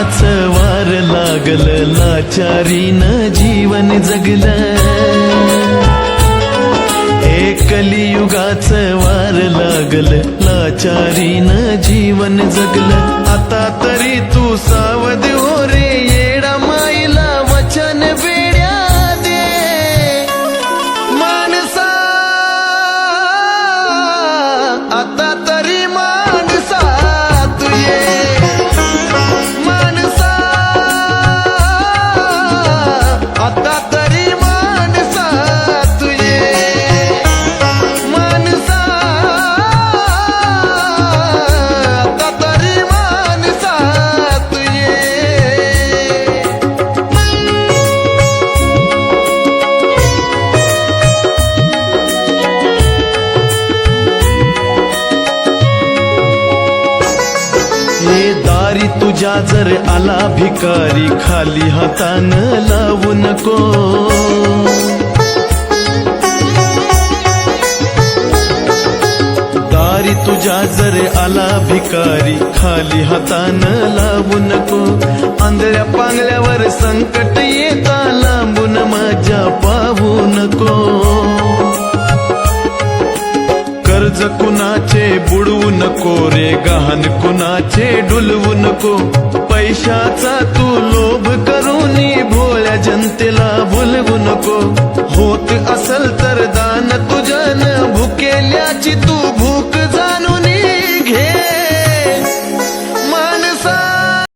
कलियुगाचं वार लागलं, लाचारीनं जीवन जगलं. हे कलियुगाचं वार लागलं, लाचारीनं जीवन जगलं. आता तरी तू सावध हो रे, येडा माईला वचन वेड्या दे. माणसा आता तरी माणसा तू ये. माणसा आता तरी माणसा तू ये. माणसा आता तरी माणसा तू ये. हे दारी तुझ्या जर आला भिकारी, खाली हातानं लावू नको. दारी तुझ्या जर आला भिकारी, खाली हातानं लावू नको. आंधळ्या पांगल्यावर संकट येता, लांबून माझ्या पाहू नको. कर्ज कुणाचे बुडवू नको रे, गहाण कुणाचे डुलवू नको. पैशाचा तू लोभ करून भोळ्या जनतेला भुलवू नको.